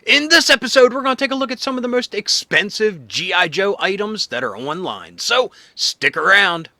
In this episode, we're going to take a look at some of the most expensive G.I. Joe items that are online. So, stick around.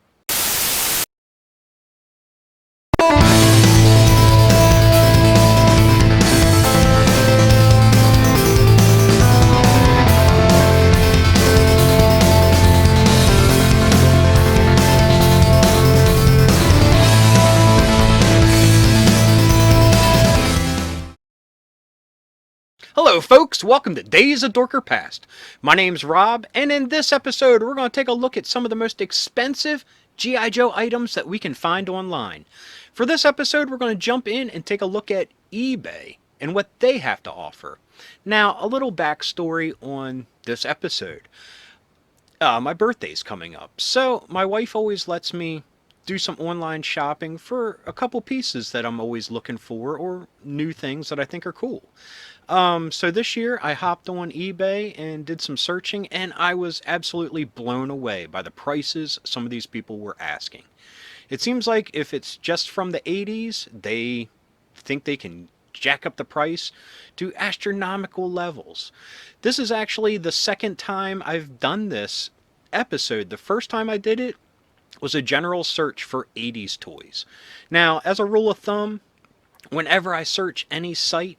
Hello, folks. Welcome to Days of Dorker Past. My name's Rob, and in this episode, we're going to take a look at some of the most expensive G.I. Joe items that we can find online. For this episode, we're going to jump in and take a look at eBay and what they have to offer. Now, a little backstory on this episode. My birthday's coming up, so my wife always lets me do some online shopping for a couple pieces that I'm always looking for or new things that I think are cool. So this year I hopped on eBay and did some searching, and I was absolutely blown away by the prices some of these people were asking. It seems like if it's just from the 80s, they think they can jack up the price to astronomical levels. This is actually the second time I've done this episode. The first time I did it was a general search for 80s toys. Now, as a rule of thumb, whenever I search any site,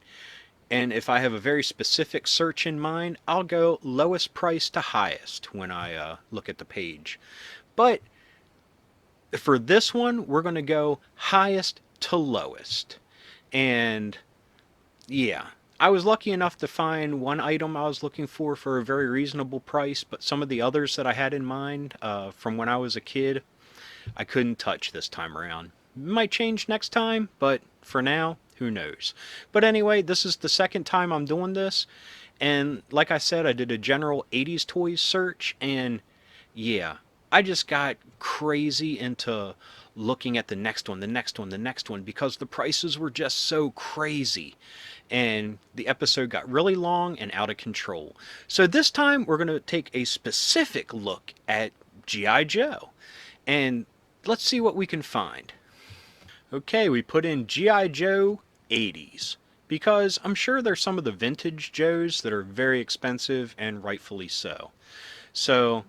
and if I have a very specific search in mind, I'll go lowest price to highest when I look at the page. But for this one, we're going to go highest to lowest. And yeah, I was lucky enough to find one item I was looking for a very reasonable price, but some of the others that I had in mind from when I was a kid, I couldn't touch this time around. Might change next time, but for now, who knows. But anyway, this is the second time I'm doing this, and like I said, I did a general 80s toys search, and yeah, I just got crazy into looking at the next one, the next one, the next one, because the prices were just so crazy. And the episode got really long and out of control. So this time we're going to take a specific look at G.I. Joe. And let's see what we can find. Okay, we put in G.I. Joe 80s. Because I'm sure there's some of the vintage Joes that are very expensive, and rightfully so. So,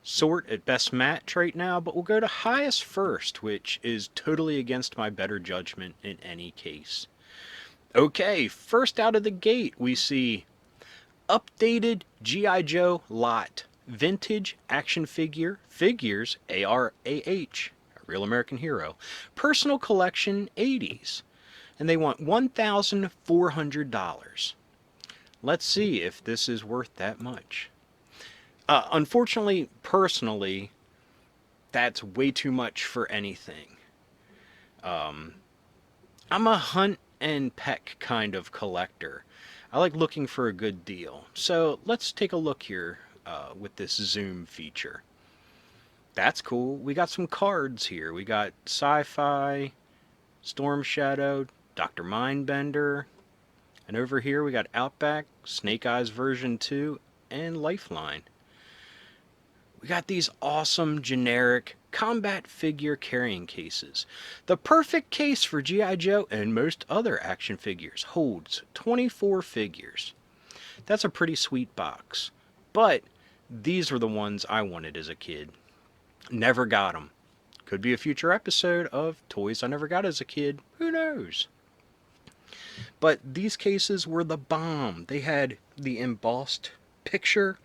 sort at best match right now, but we'll go to highest first, which is totally against my better judgment in any case. Okay, first out of the gate, we see updated G.I. Joe lot. Vintage action figures, ARAH, a real American hero. Personal collection 80s. And they want $1,400. Let's see if this is worth that much. Unfortunately, personally, that's way too much for anything. I'm a hunt and peck kind of collector. I like looking for a good deal. So let's take a look here with this zoom feature. That's cool. We got some cards here. We got Sci-Fi, Storm Shadow, Dr. Mindbender, and over here we got Outback, Snake Eyes version 2, and Lifeline. We got these awesome generic combat figure carrying cases. The perfect case for G.I. Joe and most other action figures holds 24 figures. That's a pretty sweet box. But these were the ones I wanted as a kid. Never got them. Could be a future episode of Toys I Never Got as a Kid. Who knows? But these cases were the bomb. They had the embossed picture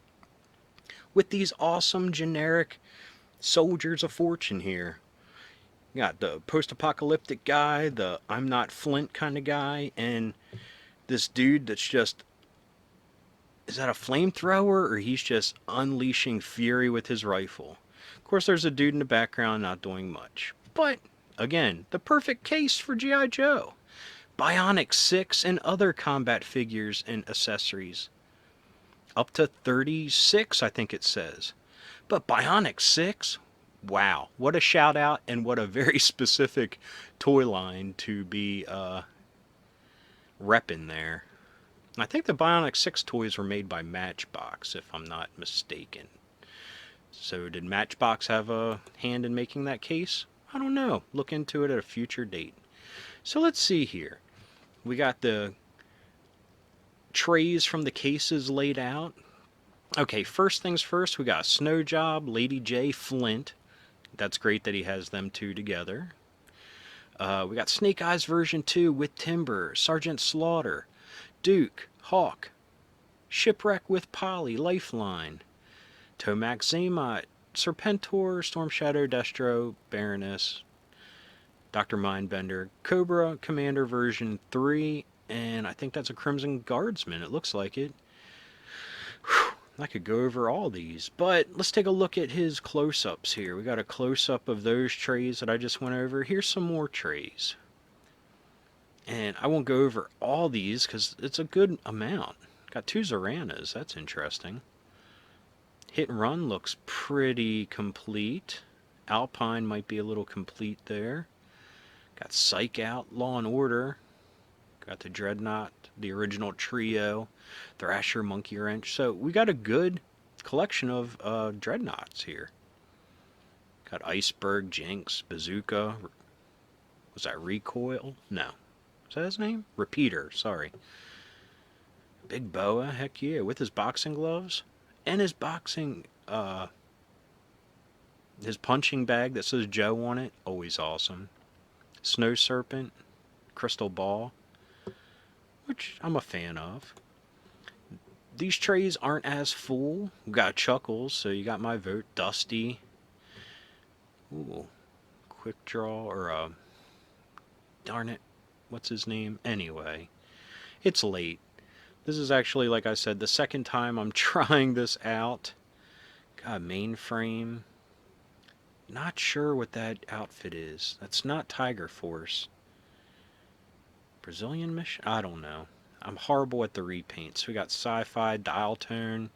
with these awesome generic soldiers of fortune here. You got the post-apocalyptic guy, the I'm not Flint kind of guy, and this dude that's just, is that a flamethrower, or he's just unleashing fury with his rifle? Of course, there's a dude in the background not doing much. But, again, the perfect case for G.I. Joe. Bionic 6 and other combat figures and accessories. Up to 36, I think it says. But Bionic 6? Wow, what a shout out, and what a very specific toy line to be repping there. I think the Bionic 6 toys were made by Matchbox, if I'm not mistaken. So did Matchbox have a hand in making that case? I don't know. Look into it at a future date. So let's see here. We got the trays from the cases laid out. Okay, first things first, we got a Snow Job, Lady J, Flint. That's great that he has them two together. We got Snake Eyes version 2 with Timber, Sergeant Slaughter, Duke, Hawk, Shipwreck with Polly, Lifeline, Tomac Zaymot, Serpentor, Storm Shadow, Destro, Baroness, Dr. Mindbender, Cobra, Commander version 3, and I think that's a Crimson Guardsman. It looks like it. Whew, I could go over all these, but let's take a look at his close-ups here. We got a close-up of those trays that I just went over. Here's some more trays. And I won't go over all these because it's a good amount. Got 2 Zoranas. That's interesting. Hit and Run looks pretty complete. Alpine might be a little complete there. Got Psych Out, Law and Order. Got the Dreadnought, the original trio, Thrasher, Monkey Wrench. So we got a good collection of Dreadnoughts here. Got Iceberg, Jinx, Bazooka. Was that Recoil? No. Is that his name? Repeater, sorry. Big Boa, heck yeah, with his boxing gloves. And his boxing, his punching bag that says Joe on it. Always awesome. Snow Serpent, Crystal Ball, which I'm a fan of. These trays aren't as full. We got Chuckles, so you got my vote. Dusty. Ooh. Quick Draw, or, darn it. What's his name? Anyway. It's late. This is actually, like I said, the second time I'm trying this out. Got Mainframe. Not sure what that outfit is. That's not Tiger Force. Brazilian Mission? I don't know. I'm horrible at the repaints. We got Sci-Fi, Dial Tone,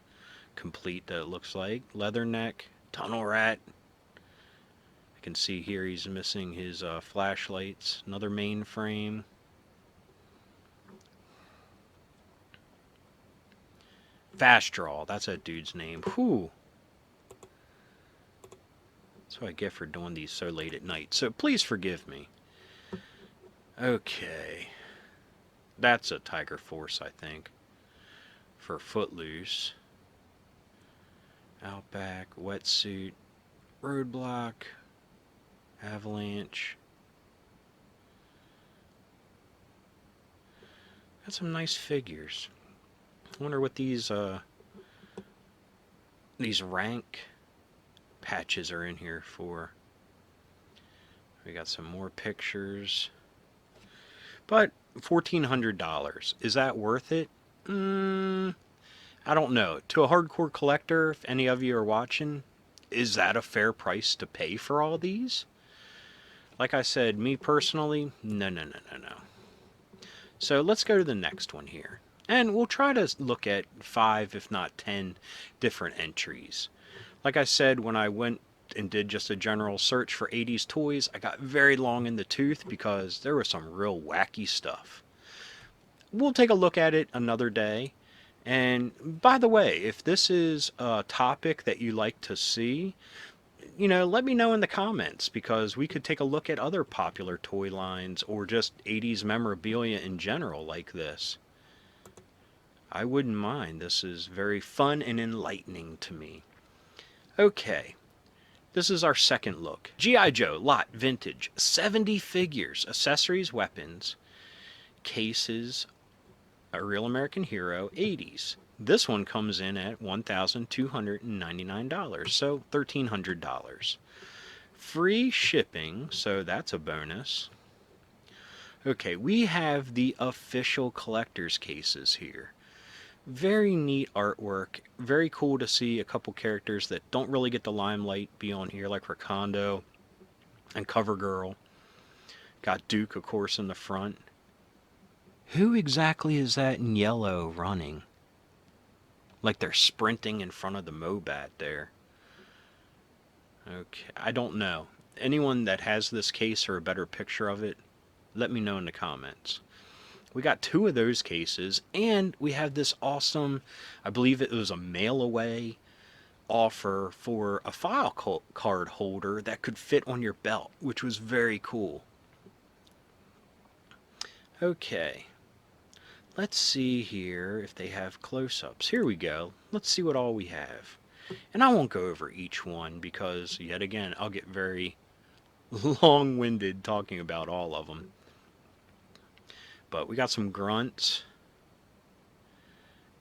complete that it looks like. Leatherneck, Tunnel Rat. I can see here he's missing his flashlights. Another Mainframe. Fast Draw, that's that dude's name. Whew. That's what I get for doing these so late at night. So please forgive me. Okay. That's a Tiger Force, I think. For Footloose. Outback, Wetsuit, Roadblock, Avalanche. Got some nice figures. I wonder what these rank patches are in here for. We got some more pictures. But $1,400. Is that worth it? I don't know. To a hardcore collector, if any of you are watching, is that a fair price to pay for all these? Like I said, me personally, no. So let's go to the next one here. And we'll try to look at 5, if not 10, different entries. Like I said, when I went and did just a general search for 80s toys, I got very long in the tooth because there was some real wacky stuff. We'll take a look at it another day. And by the way, if this is a topic that you like to see, let me know in the comments, because we could take a look at other popular toy lines or just 80s memorabilia in general like this. I wouldn't mind. This is very fun and enlightening to me. Okay. This is our second look. G.I. Joe, lot, vintage, 70 figures, accessories, weapons, cases, a Real American Hero, 80s. This one comes in at $1,299, so $1,300. Free shipping, so that's a bonus. Okay, we have the official collector's cases here. Very neat artwork. Very cool to see a couple characters that don't really get the limelight be on here, like Recondo and CoverGirl. Got Duke, of course, in the front. Who exactly is that in yellow running? Like they're sprinting in front of the Mobat there. Okay, I don't know. Anyone that has this case or a better picture of it, let me know in the comments. We got 2 of those cases, and we have this awesome, I believe it was a mail away offer for a file card holder that could fit on your belt, which was very cool. Okay, Let's see here if they have close-ups. Here we go. Let's see what all we have. And I won't go over each one because, yet again, I'll get very long-winded talking about all of them. But we got some grunts.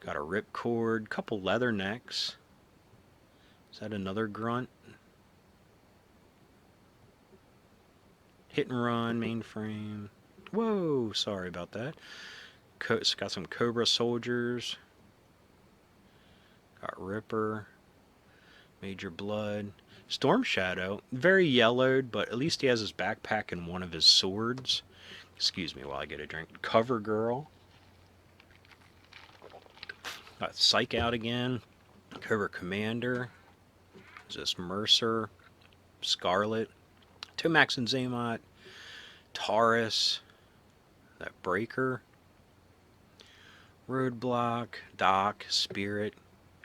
Got a ripcord, couple leather necks. Is that another grunt? Hit and run, mainframe. Whoa, sorry about that. Got some Cobra soldiers. Got Ripper. Major Blood. Storm Shadow. Very yellowed, but at least he has his backpack and one of his swords. Excuse me while I get a drink. Cover Girl. Got Psych out again. Cobra Commander. Is this Mercer? Scarlet. Tomax and Zaymot. Taurus. That Breaker. Roadblock. Doc. Spirit.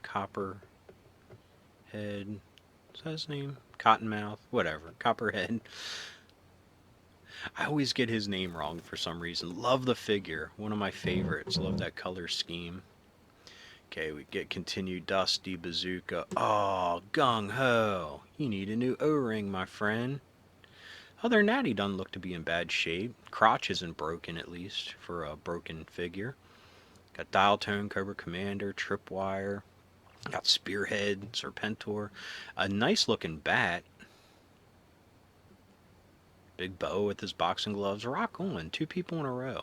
Copper. Head. Is that his name? Cottonmouth. Whatever. Copperhead. I always get his name wrong for some reason. Love the figure. One of my favorites. Love that color scheme. Okay, we get continued Dusty Bazooka. Oh, Gung Ho. You need a new O-ring, my friend. Other than that, he doesn't look to be in bad shape. Crotch isn't broken, at least, for a broken figure. Got Dial Tone, Cobra Commander, Tripwire. Got Spearhead, Serpentor. A nice looking bat. Big Bow with his boxing gloves. Rock on. 2 people in a row.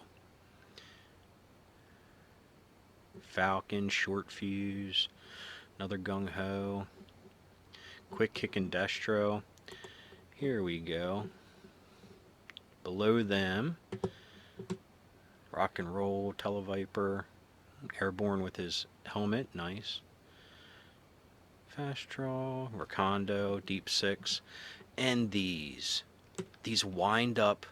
Falcon, Short Fuse. Another Gung Ho. Quick Kick and Destro. Here we go. Below them, Rock and Roll, Televiper. Airborne with his helmet. Nice. Fast Draw, Recondo, Deep Six, and these wind-up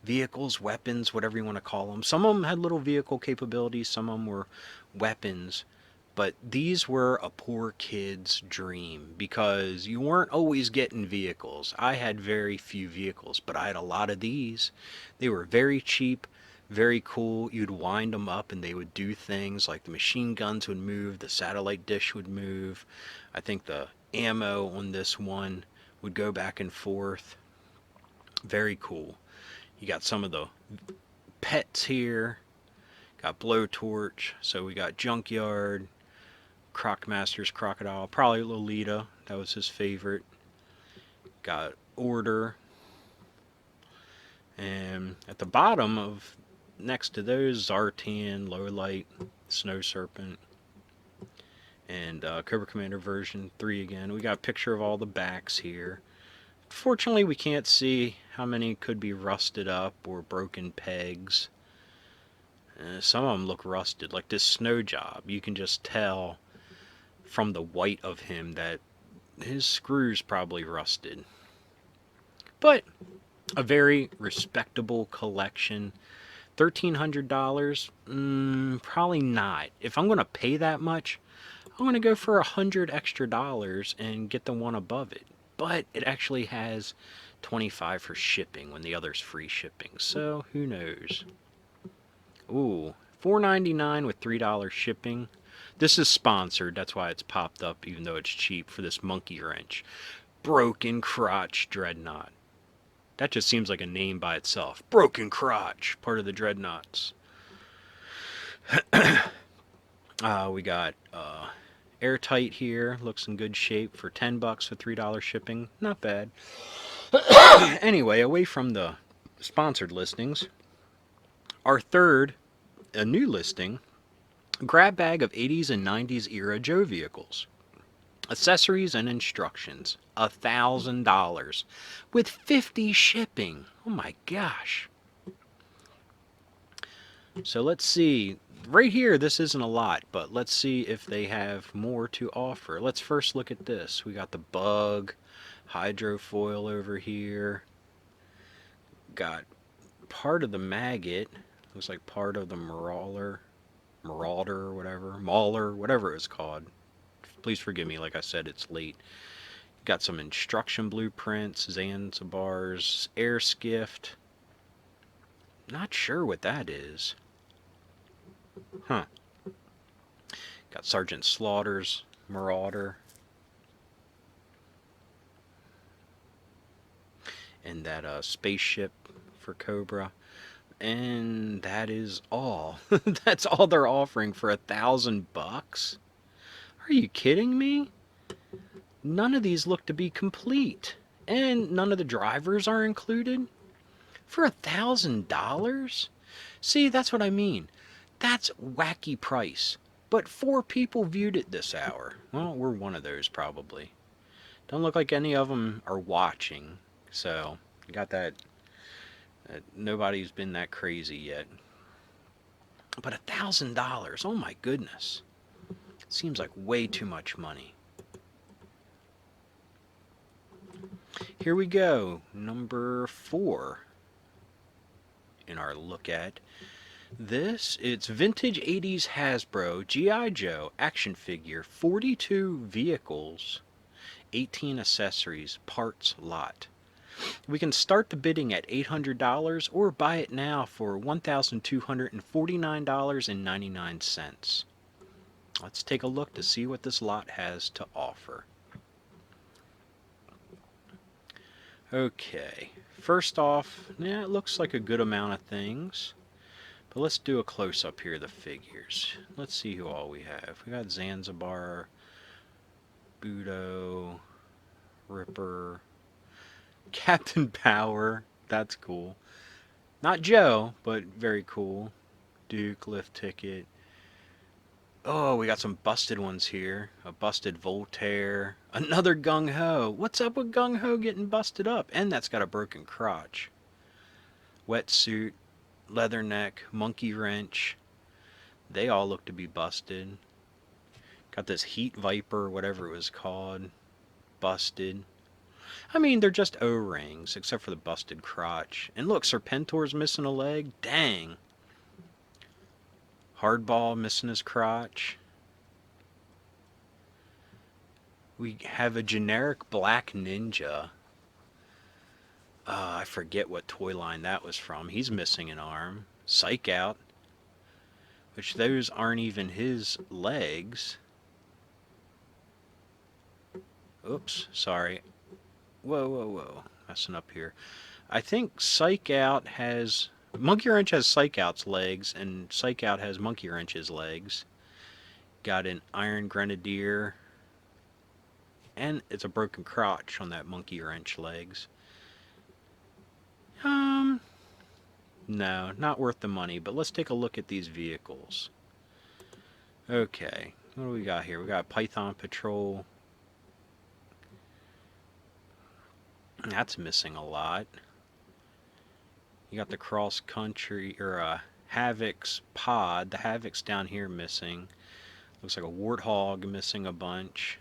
vehicles, weapons, whatever you want to call them. Some of them had little vehicle capabilities, some of them were weapons, but these were a poor kid's dream because you weren't always getting vehicles. I had very few vehicles, but I had a lot of these. They were very cheap, very cool. You'd wind them up and they would do things like the machine guns would move, the satellite dish would move. I think the ammo on this one would go back and forth. Very cool. You got some of the pets here. Got Blowtorch. So we got Junkyard, Crocmaster's Crocodile, probably Lolita. That was his favorite. Got Order. And at the bottom of next to those, Zartan, Lowlight, Snow Serpent, and Cobra Commander version 3 again. We got a picture of all the backs here. Fortunately, we can't see how many could be rusted up or broken pegs. Some of them look rusted, like this Snow Job. You can just tell from the white of him that his screws probably rusted. But a very respectable collection. $1,300? Probably not. If I'm going to pay that much, I'm going to go for $100 extra and get the one above it. But it actually has $25 for shipping when the other's free shipping. So who knows? Ooh, $4.99 with $3 shipping. This is sponsored. That's why it's popped up, even though it's cheap, for this monkey wrench. Broken Crotch Dreadnought. That just seems like a name by itself. Broken Crotch, part of the Dreadnoughts. We got Airtight here. Looks in good shape for $10 with $3 shipping. Not bad. Anyway, away from the sponsored listings, our third, a new listing, grab bag of 80s and 90s era Joe vehicles. Accessories and instructions, $1,000 with $50 shipping. Oh my gosh. So let's see. Right here, this isn't a lot, but let's see if they have more to offer. Let's first look at this. We got the Bug, Hydrofoil over here. Got part of the Maggot. Looks like part of the Marauder, or whatever. Mauler, whatever it's called. Please forgive me, like I said, it's late. Got some instruction blueprints, Zanzibars, air skiffed. Not sure what that is. Got Sergeant Slaughter's Marauder. And that spaceship for Cobra. And that is all. That's all they're offering for $1,000. Are you kidding me? None of these look to be complete. And none of the drivers are included? For $1,000? See, that's what I mean. That's wacky price. But 4 people viewed it this hour. Well, we're one of those probably. Don't look like any of them are watching. So, you got that. Nobody's been that crazy yet. But $1,000, oh my goodness. Seems like way too much money. Here we go, number 4 in our look at. This, it's vintage 80s Hasbro G.I. Joe action figure, 42 vehicles, 18 accessories, parts lot. We can start the bidding at $800 or buy it now for $1,249.99. Let's take a look to see what this lot has to offer. Okay, first off, yeah, it looks like a good amount of things. But let's do a close-up here of the figures. Let's see who all we have. We got Zanzibar, Budo, Ripper, Captain Power. That's cool. Not Joe, but very cool. Duke, Lift Ticket. Oh, we got some busted ones here. A busted Voltaire. Another Gung Ho. What's up with Gung Ho getting busted up? And that's got a broken crotch. Wetsuit, Leatherneck, Monkey Wrench. They all look to be busted. Got this Heat Viper, whatever it was called. Busted. I mean, they're just O-rings, except for the busted crotch. And look, Serpentor's missing a leg. Dang. Hardball missing his crotch. We have a generic black ninja. I forget what toy line that was from. He's missing an arm. Psych Out. Which those aren't even his legs. Oops, sorry. Whoa. Messing up here. I think Psych Out has... Monkey Wrench has Psych Out's legs, and Psych Out has Monkey Wrench's legs. Got an Iron Grenadier. And it's a broken crotch on that Monkey Wrench legs. No, not worth the money, but let's take a look at these vehicles. Okay, what do we got here? We got Python Patrol. That's missing a lot. You got the Cross Country, or Havoc's pod. The Havoc's down here missing. Looks like a Warthog missing a bunch.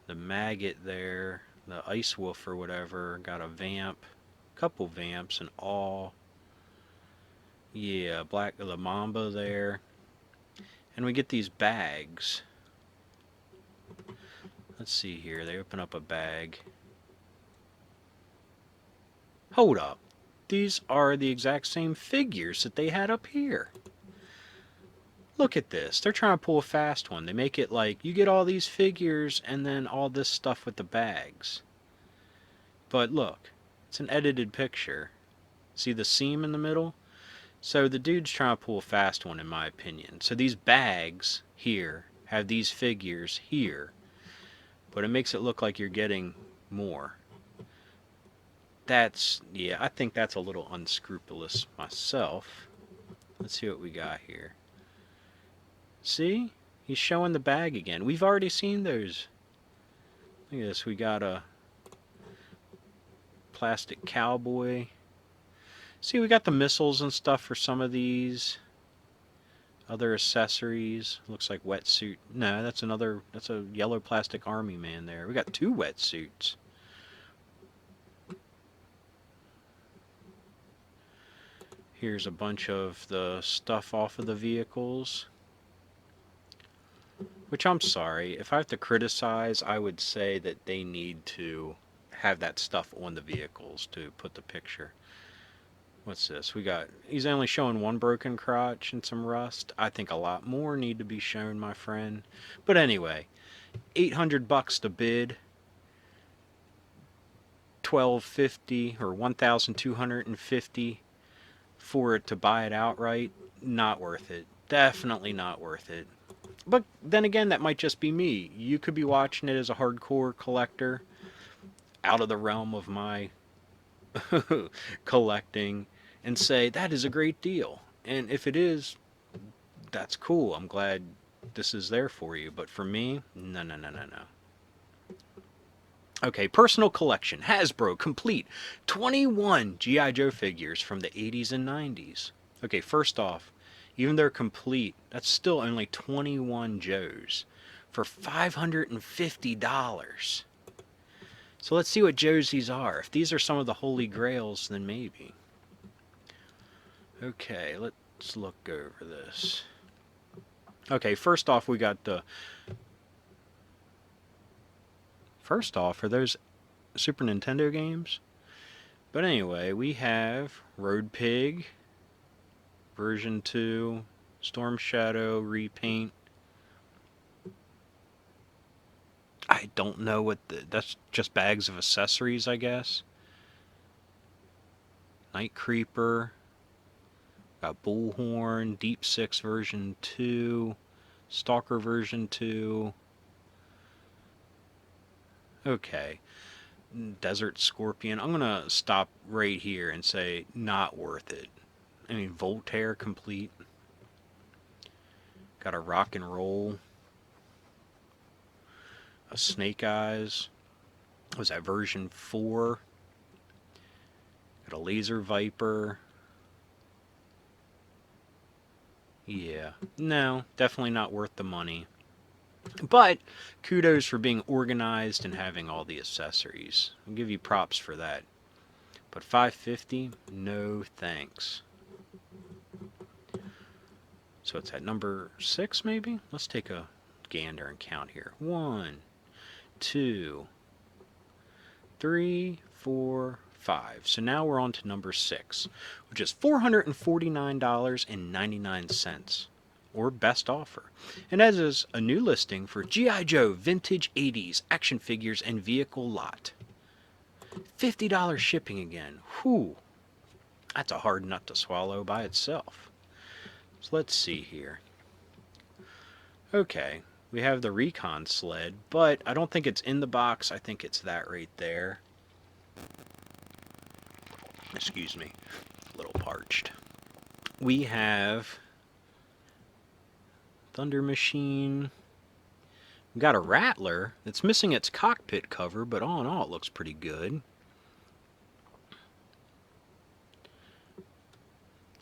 The Maggot there. The Ice Wolf or whatever. Got a Vamp. Couple Vamps and all. Yeah, the Mamba there. And we get these bags. Let's see here. They open up a bag. Hold up. These are the exact same figures that they had up here. Look at this. They're trying to pull a fast one. They make it like you get all these figures and then all this stuff with the bags. But look. It's an edited picture. See the seam in the middle? So the dude's trying to pull a fast one in my opinion. So these bags here have these figures here. But it makes it look like you're getting more. Yeah, I think that's a little unscrupulous myself. Let's see what we got here. See? He's showing the bag again. We've already seen those. Look at this. We got a plastic cowboy. See, we got the missiles and stuff for some of these. Other accessories. Looks like wetsuit. No, that's a yellow plastic army man there. We got 2 wetsuits. Here's a bunch of the stuff off of the vehicles. Which I'm sorry. If I have to criticize, I would say that they need to have that stuff on the vehicles to put the picture. What's this? He's only showing one broken crotch and some rust. I think a lot more need to be shown, my friend. But anyway, $800 to bid. 1250 or 1250 for it to buy it outright. Not worth it. Definitely not worth it. But then again, that might just be me. You could be watching it as a hardcore collector, out of the realm of my collecting, and say that is a great deal. And if it is, that's cool. I'm glad this is there for you. But for me, no, no, no, no, no. Okay, personal collection. Hasbro, complete. 21 G.I. Joe figures from the 80s and 90s. Okay, first off, even though they're complete, that's still only 21 Joes for $550. So let's see what Joes these are. If these are some of the holy grails, then maybe. Okay, let's look over this. Okay, first off, we got the... First off, are those Super Nintendo games? But anyway, we have Road Pig, version 2, Storm Shadow, repaint. I don't know what that's just bags of accessories, I guess. Night Creeper, got Bullhorn, Deep Six version 2, Stalker version 2. Okay. Desert Scorpion. I'm going to stop right here and say not worth it. I mean, Voltaire complete. Got a Rock and Roll. A Snake Eyes. Was that version 4? Got a Laser Viper. Yeah. No, definitely not worth the money. But kudos for being organized and having all the accessories. I'll give you props for that. But $550? No thanks. So it's at number 6 maybe? Let's take a gander and count here. 1, 2, 3, 4, 5. So now we're on to number 6, which is $449.99. Or best offer. And that is a new listing for G.I. Joe Vintage 80s action figures and vehicle lot. $50 shipping again. Whew. That's a hard nut to swallow by itself. So let's see here. Okay, we have the Recon Sled, but I don't think it's in the box. I think it's that right there. Excuse me, a little parched. We have Thunder Machine. We got a Rattler that's missing its cockpit cover, but all in all it looks pretty good.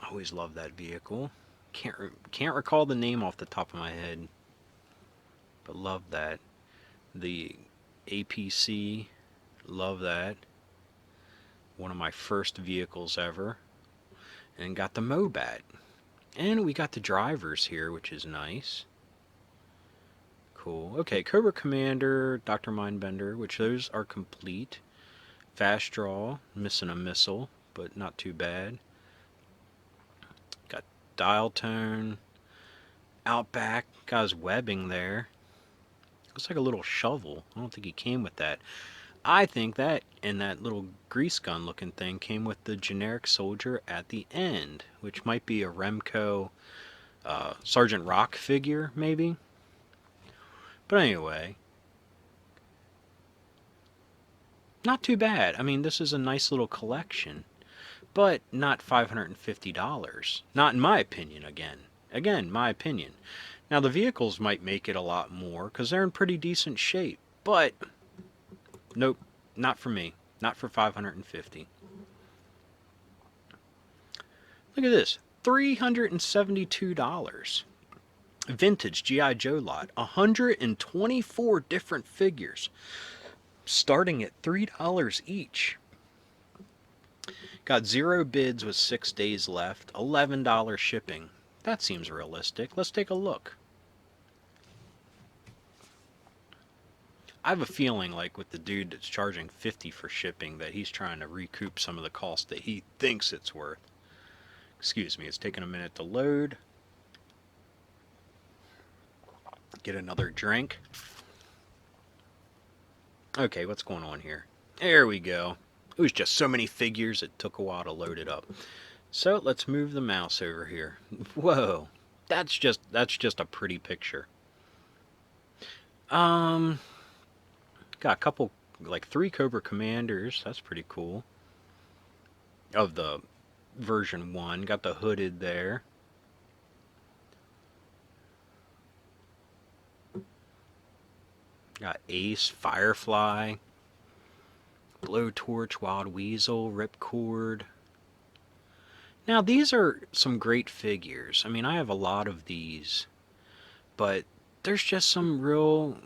Always love that vehicle. Can't recall the name off the top of my head, but love that. The APC, love that. One of my first vehicles ever. And got the Mobat. And we got the drivers here, which is nice. Cool. Okay, Cobra Commander, Dr. Mindbender, which those are complete. Fast Draw, missing a missile, but not too bad. Got Dial Tone. Outback, got his webbing there. Looks like a little shovel. I don't think he came with that. I think that and that little grease gun looking thing came with the generic soldier at the end, which might be a Remco Sergeant Rock figure, maybe. But anyway, not too bad. I mean, this is a nice little collection, but not $550. Not in my opinion, Again, my opinion. Now, the vehicles might make it a lot more because they're in pretty decent shape, but nope, not for me. Not for $550. Look at this, $372. Vintage G.I. Joe lot, 124 different figures, starting at $3 each. Got 0 bids with 6 days left, $11 shipping. That seems realistic. Let's take a look. I have a feeling like with the dude that's charging $50 for shipping that he's trying to recoup some of the cost that he thinks it's worth. Excuse me, it's taking a minute to load. Get another drink. Okay, what's going on here? There we go. It was just so many figures, it took a while to load it up. So let's move the mouse over here. Whoa, that's just a pretty picture. Got a couple, like 3 Cobra Commanders. That's pretty cool. Of the version 1, got the hooded there. Got Ace, Firefly, Blowtorch, Wild Weasel, Ripcord. Now these are some great figures. I mean, I have a lot of these, but there's just some real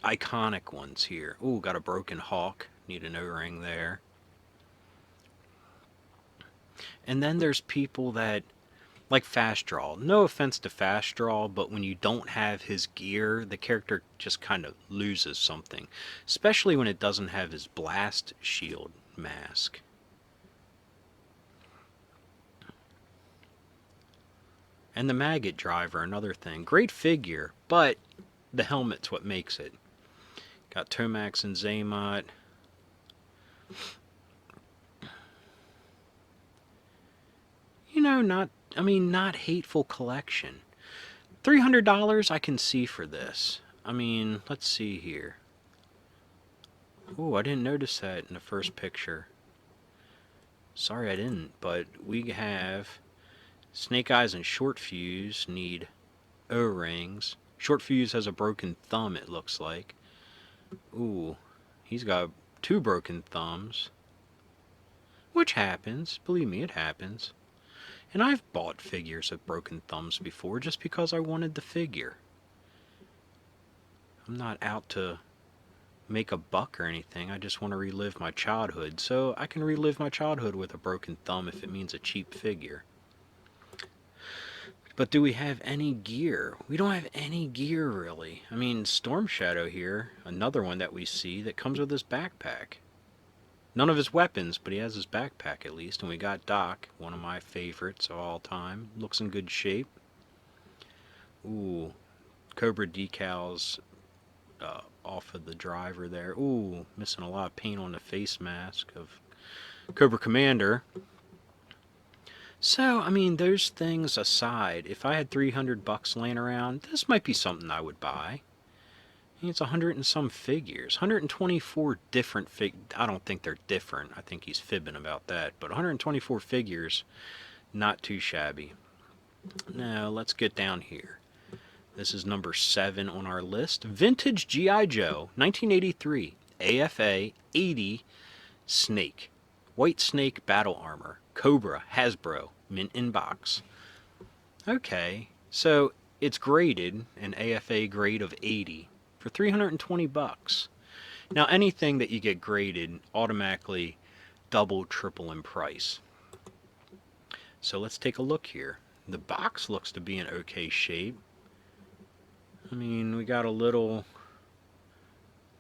iconic ones here. Ooh, got a Broken Hawk. Need an O-ring there. And then there's people that like Fast Draw. No offense to Fast Draw, but when you don't have his gear, the character just kind of loses something. Especially when it doesn't have his blast shield mask. And the Maggot Driver, another thing. Great figure, but the helmet's what makes it. Got Tomax and Zaymot. You know, not hateful collection. $300 I can see for this. I mean, let's see here. Oh, I didn't notice that in the first picture. Sorry I didn't, but we have Snake Eyes and Short Fuse need O-rings. Short Fuse has a broken thumb, it looks like. Ooh, he's got 2 broken thumbs. Which happens. Believe me, it happens. And I've bought figures of broken thumbs before just because I wanted the figure. I'm not out to make a buck or anything. I just want to relive my childhood. So I can relive my childhood with a broken thumb if it means a cheap figure. But do we have any gear? We don't have any gear, really. I mean, Storm Shadow here, another one that we see that comes with his backpack. None of his weapons, but he has his backpack at least. And we got Doc, one of my favorites of all time. Looks in good shape. Ooh, Cobra decals off of the driver there. Ooh, missing a lot of paint on the face mask of Cobra Commander. So, I mean, those things aside, if I had $300 laying around, this might be something I would buy. It's 100 and some figures. 124 different I don't think they're different. I think he's fibbing about that. But 124 figures, not too shabby. Now, let's get down here. This is number 7 on our list. Vintage G.I. Joe, 1983, AFA 80 Snake. White Snake Battle Armor. Cobra, Hasbro, mint in box. Okay, so it's graded, an AFA grade of 80. For $320. Now anything that you get graded automatically double, triple in price. So let's take a look here. The box looks to be in okay shape. I mean, we got a little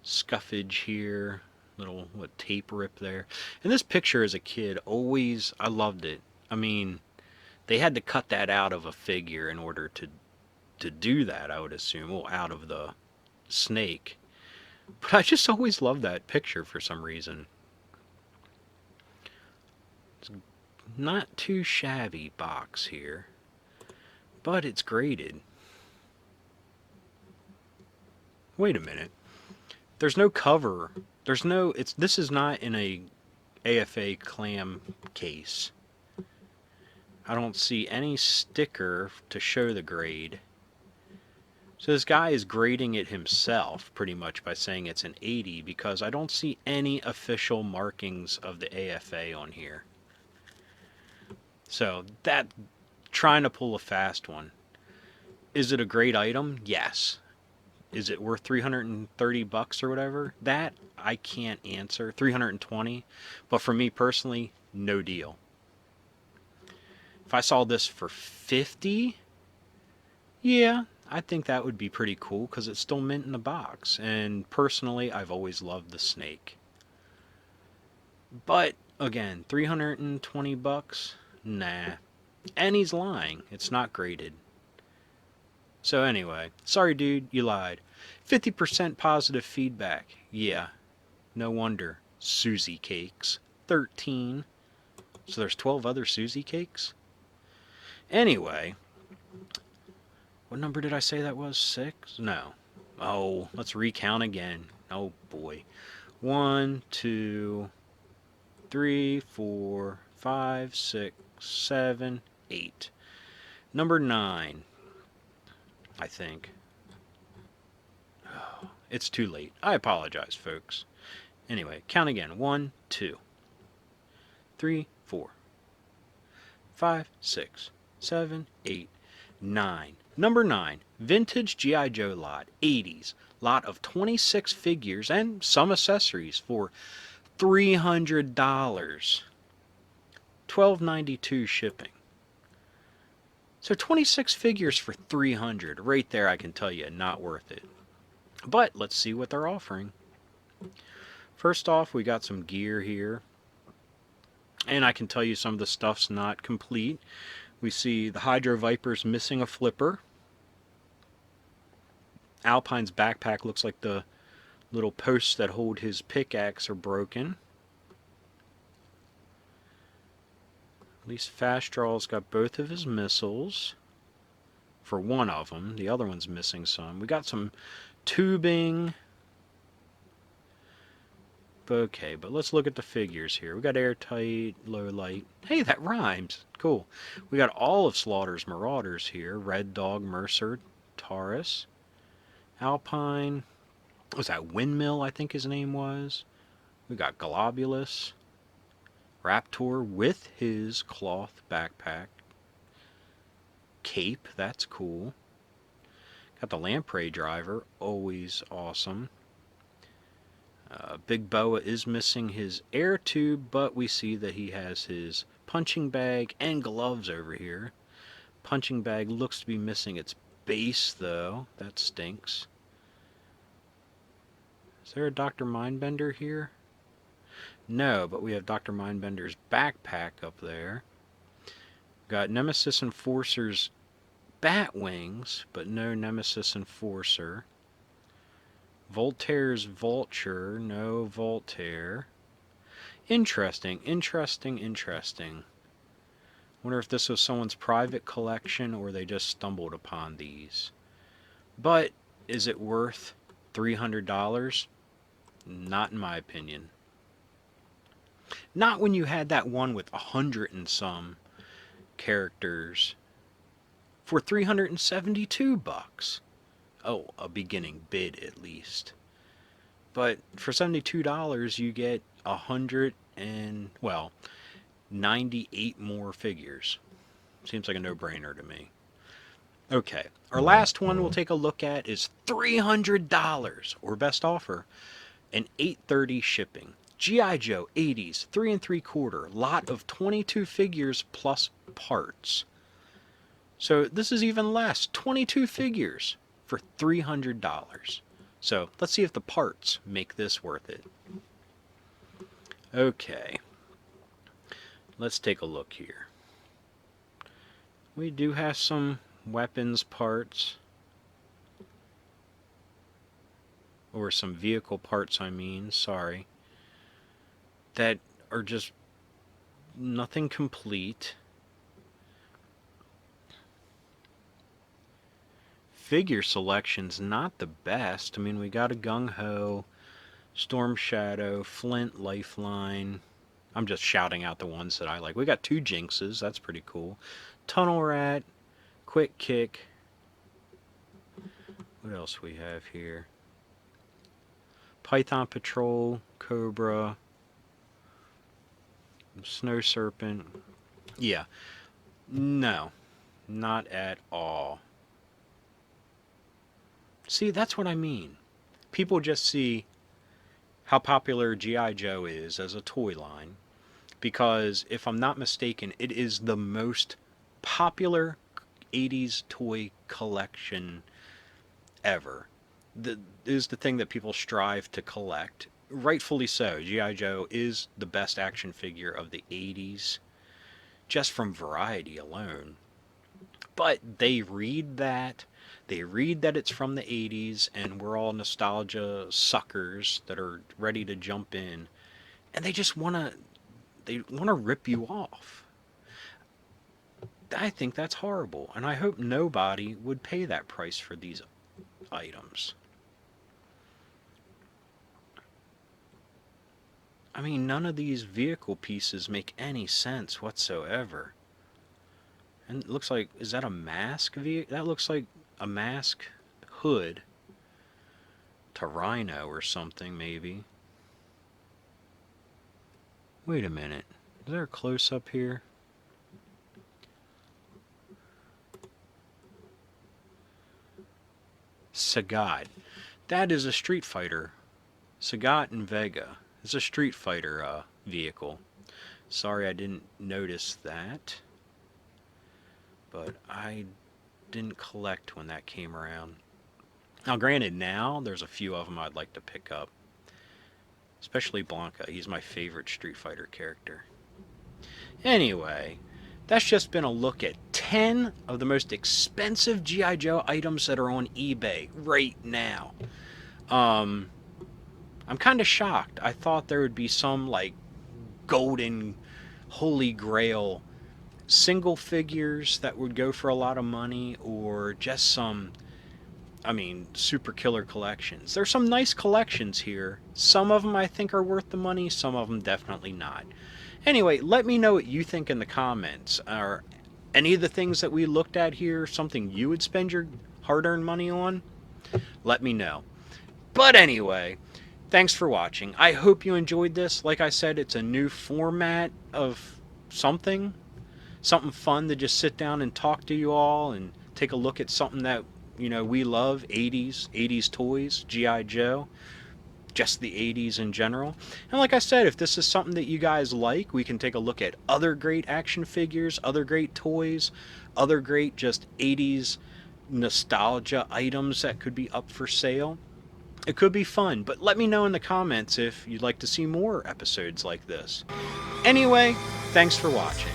scuffage here, little tape rip there. And this picture as a kid, always, I loved it. I mean, they had to cut that out of a figure in order to do that, I would assume. Well, out of the snake. But I just always loved that picture for some reason. It's not too shabby box here, but it's graded. Wait a minute. There's no cover. There's no, this is not in a AFA clam case. I don't see any sticker to show the grade. So this guy is grading it himself pretty much by saying it's an 80 because I don't see any official markings of the AFA on here. So that, trying to pull a fast one. Is it a great item? Yes. Is it worth $330 or whatever? That I can't answer. $320. But for me personally, no deal. If I saw this for $50, yeah, I think that would be pretty cool because it's still mint in the box. And personally, I've always loved the snake. But again, $320? Nah. And he's lying. It's not graded. So anyway, sorry dude, you lied. 50% positive feedback. Yeah, no wonder. Susie cakes. 13. So there's 12 other Susie cakes? Anyway, what number did I say that was? 6? No. Oh, let's recount again. Oh boy. 1, 2, 3, 4, 5, 6, 7, 8. Number 9, I think. Oh, it's too late. I apologize, folks. Anyway, count again. 1, 2, 3, 4, 5, 6, 7, 8, 9. Number 9, vintage G.I. Joe lot, 80s. Lot of 26 figures and some accessories for $300. $12.92 shipping. So 26 figures for $300. Right there, I can tell you, not worth it. But let's see what they're offering. First off, we got some gear here. And I can tell you some of the stuff's not complete. We see the Hydro Viper's missing a flipper. Alpine's backpack looks like the little posts that hold his pickaxe are broken. At least Fast Draw's got both of his missiles. For one of them. The other one's missing some. We got some tubing. Okay, but let's look at the figures here. We got airtight, low light. Hey, that rhymes. Cool. We got all of Slaughter's Marauders here. Red Dog, Mercer, Taurus, Alpine. What was that? Windmill, I think his name was. We got Globulus. Raptor with his cloth backpack. Cape, that's cool. Got the Lamprey driver, always awesome. Big Boa is missing his air tube, but we see that he has his punching bag and gloves over here. Punching bag looks to be missing its base, though. That stinks. Is there a Dr. Mindbender here? No, but we have Dr. Mindbender's backpack up there. Got Nemesis Enforcer's bat wings, but no Nemesis Enforcer. Voltaire's Vulture, no Voltaire. Interesting. Wonder if this was someone's private collection or they just stumbled upon these. But is it worth $300? Not in my opinion. Not when you had that one with 100 and some characters for $372. Oh, a beginning bid at least. But for $72 you get 98 more figures. Seems like a no-brainer to me. Okay, our last one we'll take a look at is $300 or best offer and $830 shipping. G.I. Joe 80s 3 3/4 lot of 22 figures plus parts. So this is even less, 22 figures for $300. So let's see if the parts make this worth it. Okay, let's take a look here. We do have some weapons parts, or some vehicle parts I mean, sorry, that are just nothing complete. Figure selection's not the best. I mean, we got a Gung Ho, Storm Shadow, Flint, Lifeline. I'm just shouting out the ones that I like. We got 2 Jinxes, that's pretty cool. Tunnel Rat, Quick Kick. What else we have here? Python Patrol, Cobra, Snow Serpent. Yeah, no, not at all. See, that's what I mean. People just see how popular G.I. Joe is as a toy line, because if I'm not mistaken, it is the most popular 80s toy collection ever. It is the thing that people strive to collect. Rightfully so. G.I. Joe is the best action figure of the 80s. just from variety alone. But they read that it's from the 80s and we're all nostalgia suckers that are ready to jump in, and they want to rip you off. I think that's horrible, and I hope nobody would pay that price for these items. I mean, none of these vehicle pieces make any sense whatsoever. And it looks like, is that a mask? That looks like a mask hood to Rhino or something, maybe. Wait a minute. Is there a close-up here? Sagat. That is a Street Fighter. Sagat and Vega is a Street Fighter vehicle. Sorry I didn't notice that. But I didn't collect when that came around. Now granted, now there's a few of them I'd like to pick up. Especially Blanka. He's my favorite Street Fighter character. Anyway, that's just been a look at 10 of the most expensive G.I. Joe items that are on eBay right now. I'm kind of shocked. I thought there would be some like golden holy grail single figures that would go for a lot of money, or just some, super killer collections. There's some nice collections here. Some of them I think are worth the money, some of them definitely not. Anyway, let me know what you think in the comments. Are any of the things that we looked at here something you would spend your hard-earned money on? Let me know. But anyway, thanks for watching. I hope you enjoyed this. Like I said, it's a new format of something fun to just sit down and talk to you all and take a look at something that, we love. 80s toys, G.I. Joe, just the 80s in general. And like I said, if this is something that you guys like, we can take a look at other great action figures, other great toys, other great just 80s nostalgia items that could be up for sale. It could be fun, but let me know in the comments if you'd like to see more episodes like this. Anyway, thanks for watching.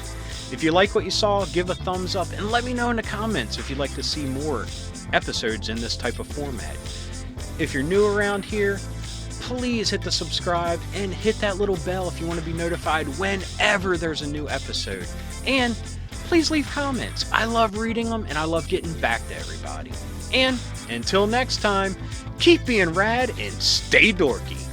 If you like what you saw, give a thumbs up and let me know in the comments if you'd like to see more episodes in this type of format. If you're new around here, please hit the subscribe and hit that little bell if you want to be notified whenever there's a new episode. And please leave comments. I love reading them and I love getting back to everybody. And until next time, keep being rad and stay dorky.